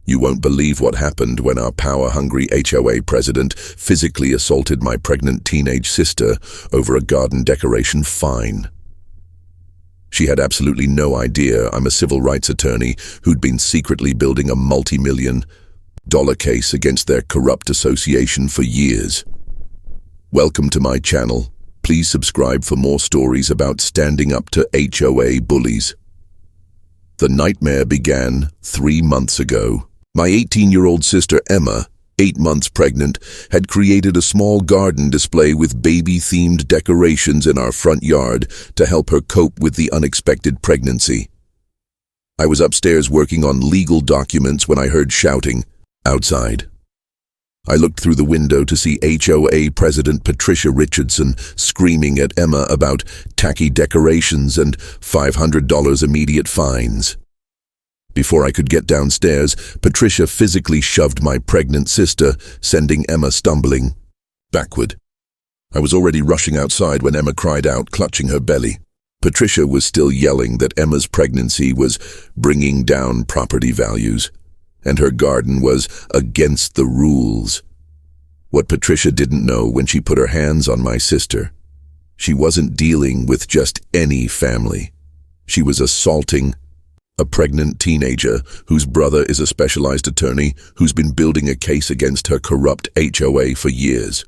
You won't believe what happened when our power-hungry HOA president physically assaulted my pregnant teenage sister over a garden decoration fine. She had absolutely no idea I'm a civil rights attorney who'd been secretly building a multi-million-dollar case against their corrupt association for years. Welcome to my channel. Please subscribe for more stories about standing up to HOA bullies. The nightmare began 3 months ago. My 18-year-old sister Emma, 8 months pregnant, had created a small garden display with baby-themed decorations in our front yard to help her cope with the unexpected pregnancy. I was upstairs working on legal documents when I heard shouting outside. I looked through the window to see HOA President Patricia Richardson screaming at Emma about tacky decorations and $500 immediate fines. Before I could get downstairs, Patricia physically shoved my pregnant sister, sending Emma stumbling backward. I was already rushing outside when Emma cried out, clutching her belly. Patricia was still yelling that Emma's pregnancy was bringing down property values, and her garden was against the rules. What Patricia didn't know when she put her hands on my sister, she wasn't dealing with just any family. She was assaulting a pregnant teenager whose brother is a specialized attorney who's been building a case against her corrupt HOA for years.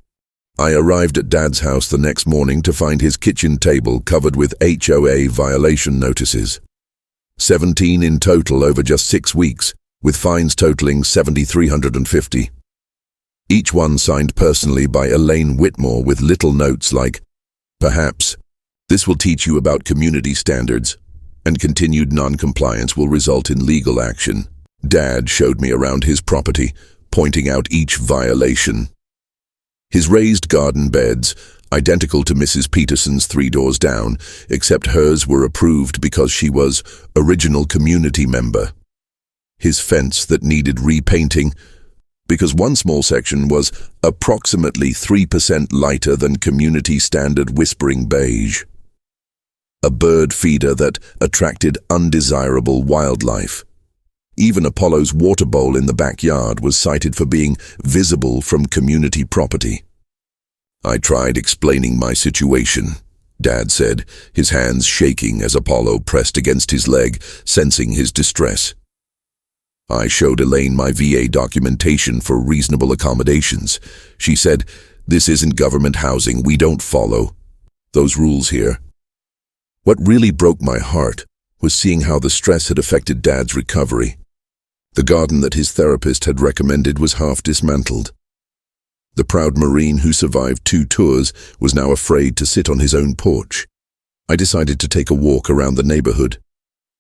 I arrived at Dad's house the next morning to find his kitchen table covered with HOA violation notices. 17 in total over just 6 weeks, with fines totaling $7,350. Each one signed personally by Elaine Whitmore with little notes like, "Perhaps this will teach you about community standards, and continued non-compliance will result in legal action." Dad showed me around his property, pointing out each violation. His raised garden beds, identical to Mrs. Peterson's 3 doors down, except hers were approved because she was original community member. His fence that needed repainting, because one small section was approximately 3% lighter than community standard whispering beige. A bird feeder that attracted undesirable wildlife. Even Apollo's water bowl in the backyard was cited for being visible from community property. I tried explaining my situation, Dad said, his hands shaking as Apollo pressed against his leg, sensing his distress. I showed Elaine my VA documentation for reasonable accommodations. She said, "This isn't government housing, we don't follow those rules here." What really broke my heart was seeing how the stress had affected Dad's recovery. The garden that his therapist had recommended was half dismantled. The proud Marine who survived 2 tours was now afraid to sit on his own porch. I decided to take a walk around the neighborhood.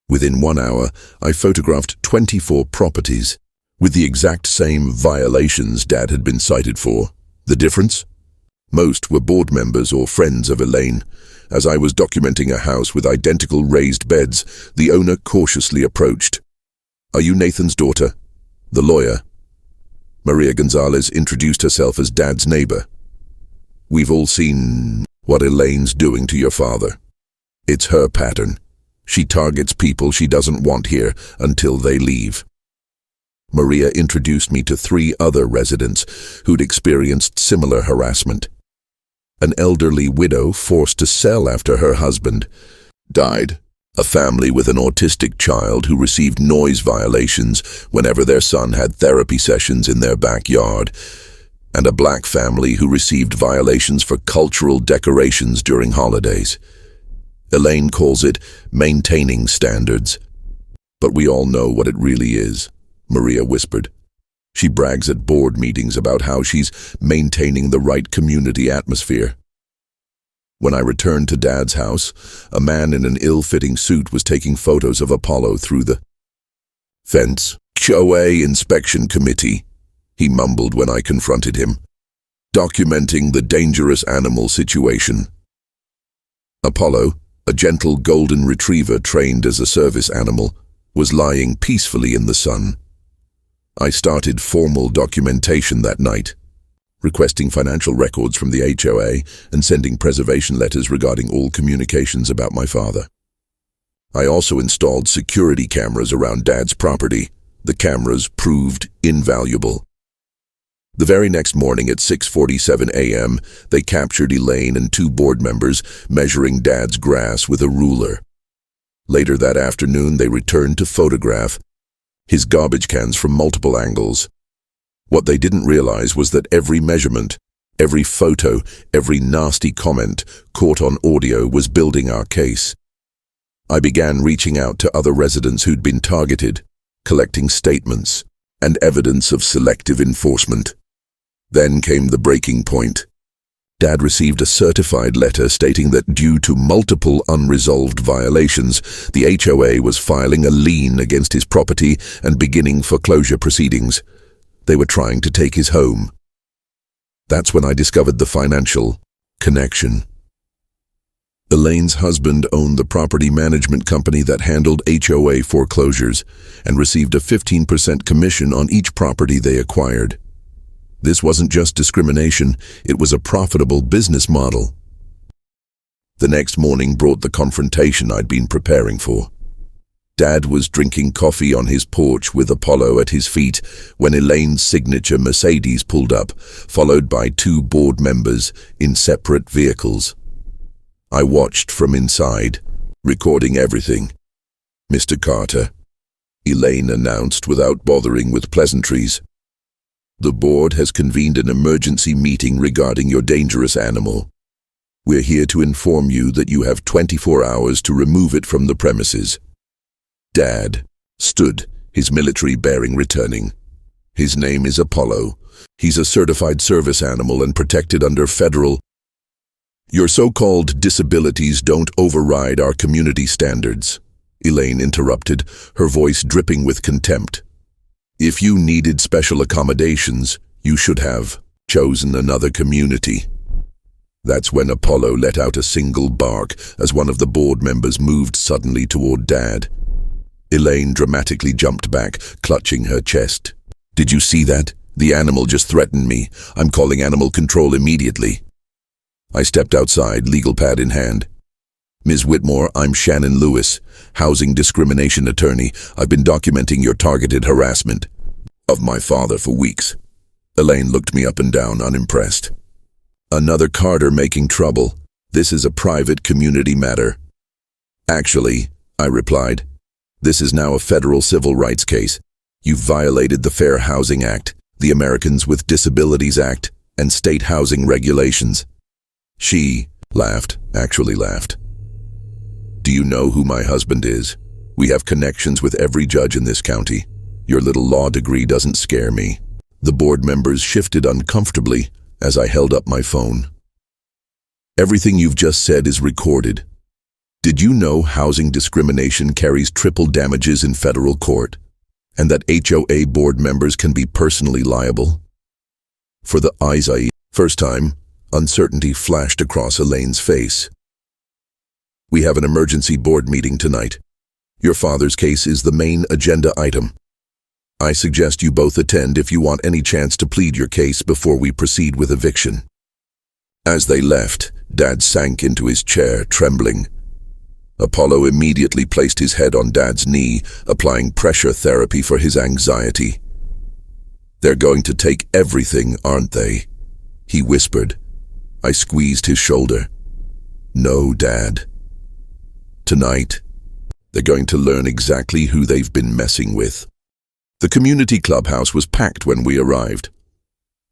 Within 1 hour, I photographed 24 properties with the exact same violations Dad had been cited for. The difference? Most were board members or friends of Elaine. As I was documenting a house with identical raised beds, the owner cautiously approached. "Are you Nathan's daughter?" The lawyer, Maria Gonzalez, introduced herself as Dad's neighbor. "We've all seen what Elaine's doing to your father. It's her pattern. She targets people she doesn't want here until they leave." Maria introduced me to 3 other residents who'd experienced similar harassment. An elderly widow forced to sell after her husband died, a family with an autistic child who received noise violations whenever their son had therapy sessions in their backyard, and a black family who received violations for cultural decorations during holidays. Elaine calls it maintaining standards. "But we all know what it really is," Maria whispered. She brags at board meetings about how she's maintaining the right community atmosphere. When I returned to Dad's house, a man in an ill-fitting suit was taking photos of Apollo through the fence. "HOA inspection committee," he mumbled when I confronted him, documenting the dangerous animal situation. Apollo, a gentle golden retriever trained as a service animal, was lying peacefully in the sun. I started formal documentation that night, requesting financial records from the HOA and sending preservation letters regarding all communications about my father. I also installed security cameras around Dad's property, The cameras proved invaluable. The very next morning at 6:47 a.m., they captured Elaine and two board members measuring Dad's grass with a ruler. Later that afternoon, they returned to photograph his garbage cans from multiple angles. What they didn't realize was that every measurement, every photo, every nasty comment caught on audio was building our case. I began reaching out to other residents who'd been targeted, collecting statements and evidence of selective enforcement. Then came the breaking point. Dad received a certified letter stating that due to multiple unresolved violations, the HOA was filing a lien against his property and beginning foreclosure proceedings. They were trying to take his home. That's when I discovered the financial connection. Elaine's husband owned the property management company that handled HOA foreclosures and received a 15% commission on each property they acquired. This wasn't just discrimination, it was a profitable business model. The next morning brought the confrontation I'd been preparing for. Dad was drinking coffee on his porch with Apollo at his feet when Elaine's signature Mercedes pulled up, followed by two board members in separate vehicles. I watched from inside, recording everything. "Mr. Carter," Elaine announced without bothering with pleasantries. "The board has convened an emergency meeting regarding your dangerous animal. We're here to inform you that you have 24 hours to remove it from the premises." Dad stood, his military bearing returning. "His name is Apollo. He's a certified service animal and protected under federal. Your so-called disabilities don't override our community standards," Elaine interrupted, her voice dripping with contempt. "If you needed special accommodations, you should have chosen another community." That's when Apollo let out a single bark as one of the board members moved suddenly toward Dad. Elaine dramatically jumped back, clutching her chest. "Did you see that? The animal just threatened me. I'm calling animal control immediately." I stepped outside, legal pad in hand. "Ms. Whitmore, I'm Shannon Lewis, housing discrimination attorney. I've been documenting your targeted harassment of my father for weeks." Elaine looked me up and down, unimpressed. "Another Carter making trouble. This is a private community matter." "Actually," I replied, "this is now a federal civil rights case. You've violated the Fair Housing Act, the Americans with Disabilities Act, and state housing regulations." She laughed, actually laughed. "Do you know who my husband is? We have connections with every judge in this county. Your little law degree doesn't scare me." The board members shifted uncomfortably as I held up my phone. "Everything you've just said is recorded. Did you know housing discrimination carries triple damages in federal court, and that HOA board members can be personally liable?" For the first time, uncertainty flashed across Elaine's face. "We have an emergency board meeting tonight. Your father's case is the main agenda item. I suggest you both attend if you want any chance to plead your case before we proceed with eviction." As they left, Dad sank into his chair, trembling. Apollo immediately placed his head on Dad's knee, applying pressure therapy for his anxiety. "They're going to take everything, aren't they?" he whispered. I squeezed his shoulder. "No, Dad. Tonight, they're going to learn exactly who they've been messing with." The community clubhouse was packed when we arrived.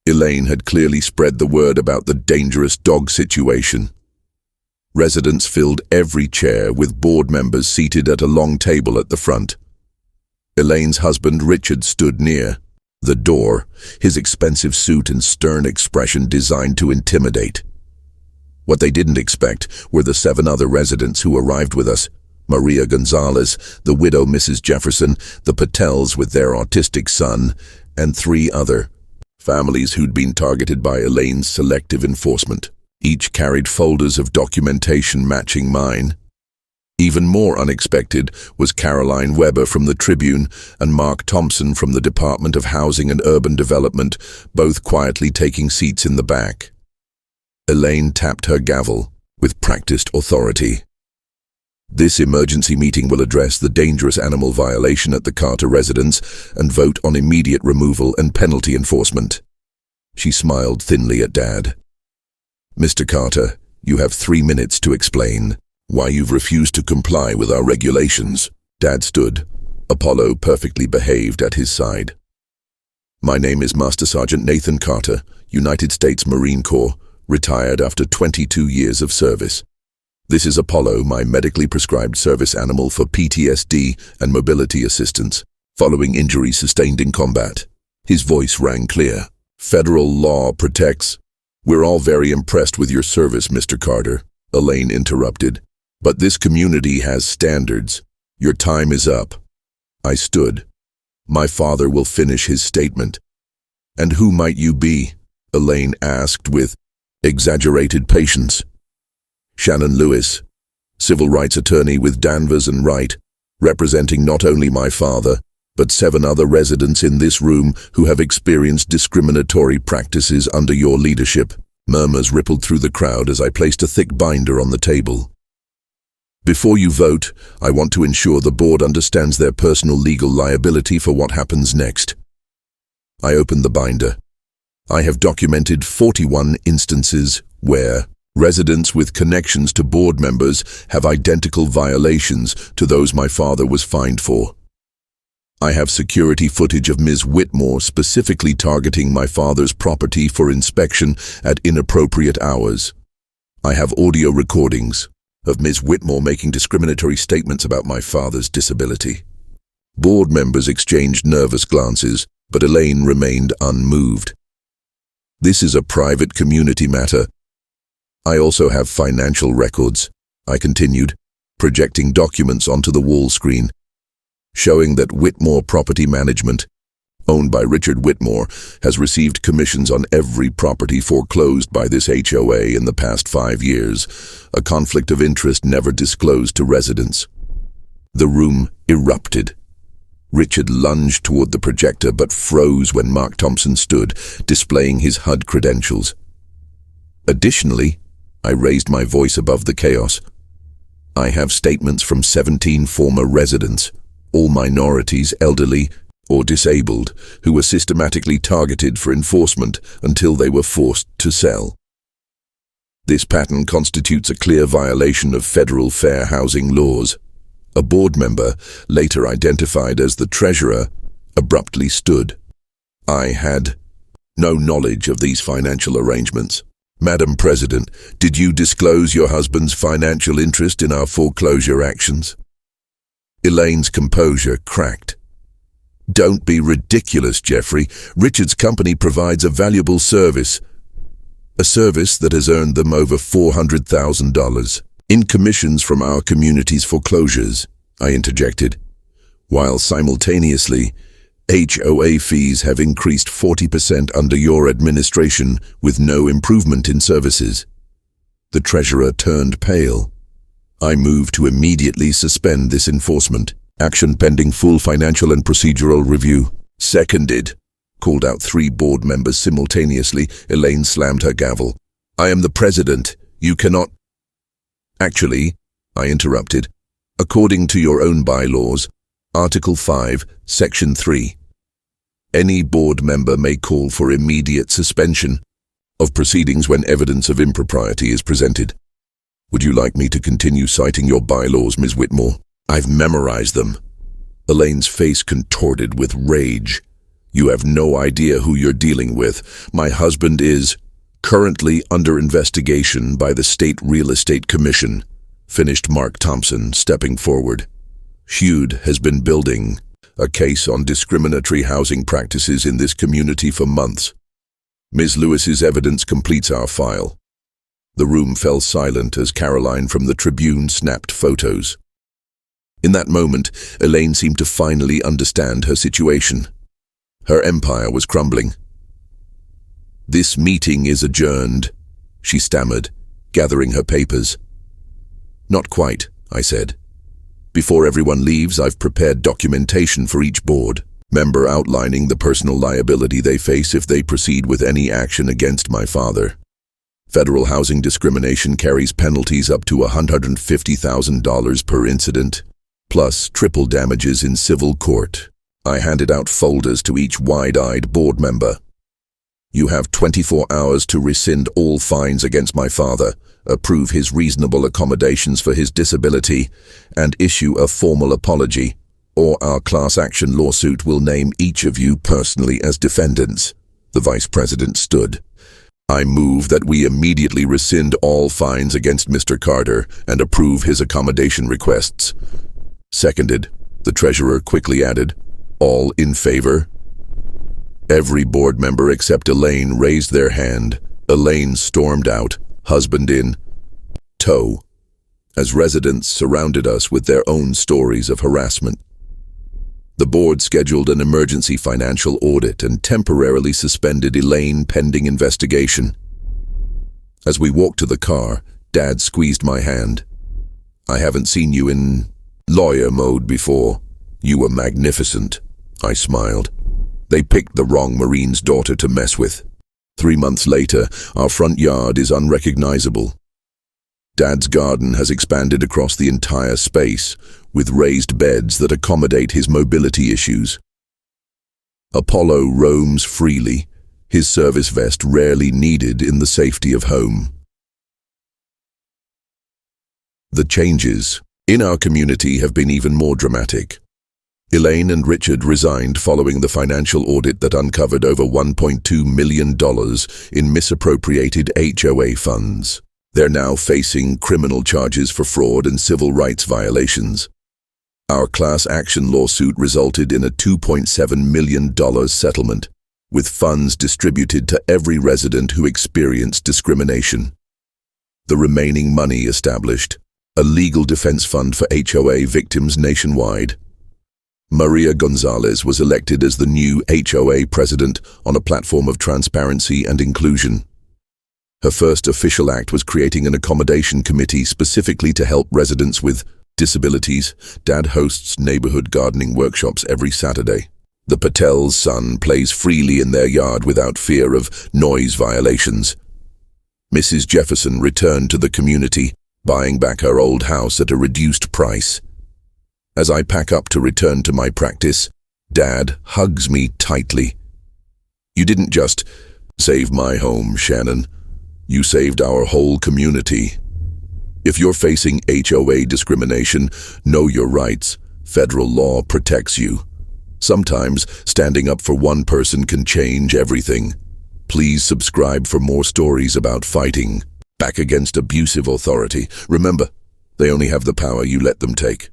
Elaine had clearly spread the word about the dangerous dog situation. Residents filled every chair with board members seated at a long table at the front. Elaine's husband, Richard, stood near the door, his expensive suit and stern expression designed to intimidate. What they didn't expect were the 7 other residents who arrived with us: Maria Gonzalez, the widow Mrs. Jefferson, the Patels with their autistic son, and 3 other families who'd been targeted by Elaine's selective enforcement. Each carried folders of documentation matching mine. Even more unexpected was Caroline Weber from the Tribune and Mark Thompson from the Department of Housing and Urban Development, both quietly taking seats in the back. Elaine tapped her gavel with practiced authority. This emergency meeting will address the dangerous animal violation at the Carter residence and vote on immediate removal and penalty enforcement. She smiled thinly at Dad. Mr. Carter, you have 3 minutes to explain why you've refused to comply with our regulations. Dad stood, Apollo perfectly behaved at his side. My name is Master Sergeant Nathan Carter, United States Marine Corps, retired after 22 years of service. This is Apollo, my medically prescribed service animal for PTSD and mobility assistance, following injuries sustained in combat. His voice rang clear. Federal law protects. We're all very impressed with your service, Mr. Carter, Elaine interrupted. But this community has standards. Your time is up. I stood. My father will finish his statement. And who might you be? Elaine asked with exaggerated patience. Shannon Lewis, civil rights attorney with Danvers and Wright, representing not only my father, but 7 other residents in this room who have experienced discriminatory practices under your leadership. Murmurs rippled through the crowd as I placed a thick binder on the table. Before you vote, I want to ensure the board understands their personal legal liability for what happens next. I opened the binder. I have documented 41 instances where residents with connections to board members have identical violations to those my father was fined for. I have security footage of Ms. Whitmore specifically targeting my father's property for inspection at inappropriate hours. I have audio recordings of Ms. Whitmore making discriminatory statements about my father's disability. Board members exchanged nervous glances, but Elaine remained unmoved. This is a private community matter. I also have financial records, I continued, projecting documents onto the wall screen, showing that Whitmore Property Management, owned by Richard Whitmore, has received commissions on every property foreclosed by this HOA in the past 5 years, a conflict of interest never disclosed to residents. The room erupted. Richard lunged toward the projector but froze when Mark Thompson stood, displaying his HUD credentials. Additionally, I raised my voice above the chaos. I have statements from 17 former residents, all minorities, elderly, or disabled, who were systematically targeted for enforcement until they were forced to sell. This pattern constitutes a clear violation of federal fair housing laws. A board member, later identified as the treasurer, abruptly stood. I had no knowledge of these financial arrangements. Madam President, did you disclose your husband's financial interest in our foreclosure actions? Elaine's composure cracked. Don't be ridiculous, Jeffrey. Richard's company provides a valuable service. A service that has earned them over $400,000 in commissions from our community's foreclosures, I interjected, while simultaneously, HOA fees have increased 40% under your administration with no improvement in services. The treasurer turned pale. I moved to immediately suspend this enforcement. Action pending full financial and procedural review. Seconded. Called out 3 board members simultaneously. Elaine slammed her gavel. I am the president. You cannot... Actually, I interrupted. According to your own bylaws, Article 5, Section 3, any board member may call for immediate suspension of proceedings when evidence of impropriety is presented. Would you like me to continue citing your bylaws, Ms. Whitmore? I've memorized them. Elaine's face contorted with rage. You have no idea who you're dealing with. My husband is currently under investigation by the State Real Estate Commission, finished Mark Thompson, stepping forward. HUD has been building a case on discriminatory housing practices in this community for months. Ms. Lewis's evidence completes our file. The room fell silent as Caroline from the Tribune snapped photos. In that moment, Elaine seemed to finally understand her situation. Her empire was crumbling. This meeting is adjourned, she stammered, gathering her papers. Not quite, I said. Before everyone leaves, I've prepared documentation for each board member outlining the personal liability they face if they proceed with any action against my father. Federal housing discrimination carries penalties up to $150,000 per incident, plus triple damages in civil court. I handed out folders to each wide-eyed board member. You have 24 hours to rescind all fines against my father, approve his reasonable accommodations for his disability, and issue a formal apology, or our class action lawsuit will name each of you personally as defendants. The vice president stood. I move that we immediately rescind all fines against Mr. Carter and approve his accommodation requests. Seconded. The treasurer quickly added, all in favor? Every board member except Elaine raised their hand. Elaine stormed out, husband in tow, as residents surrounded us with their own stories of harassment. The board scheduled an emergency financial audit and temporarily suspended Elaine pending investigation. As we walked to the car, Dad squeezed my hand. I haven't seen you in lawyer mode before. You were magnificent. I smiled. They picked the wrong Marine's daughter to mess with. 3 months later, our front yard is unrecognizable. Dad's garden has expanded across the entire space, with raised beds that accommodate his mobility issues. Apollo roams freely, his service vest rarely needed in the safety of home. The changes in our community have been even more dramatic. Elaine and Richard resigned following the financial audit that uncovered over $1.2 million in misappropriated HOA funds. They're now facing criminal charges for fraud and civil rights violations. Our class action lawsuit resulted in a $2.7 million settlement, with funds distributed to every resident who experienced discrimination. The remaining money established a legal defense fund for HOA victims nationwide. Maria Gonzalez was elected as the new HOA president on a platform of transparency and inclusion. Her first official act was creating an accommodation committee specifically to help residents with disabilities. Dad hosts neighborhood gardening workshops every Saturday. The Patel's son plays freely in their yard without fear of noise violations. Mrs. Jefferson returned to the community, buying back her old house at a reduced price. As I pack up to return to my practice, Dad hugs me tightly. You didn't just save my home, Shannon. You saved our whole community. If you're facing HOA discrimination, know your rights. Federal law protects you. Sometimes standing up for one person can change everything. Please subscribe for more stories about fighting back against abusive authority. Remember, they only have the power you let them take.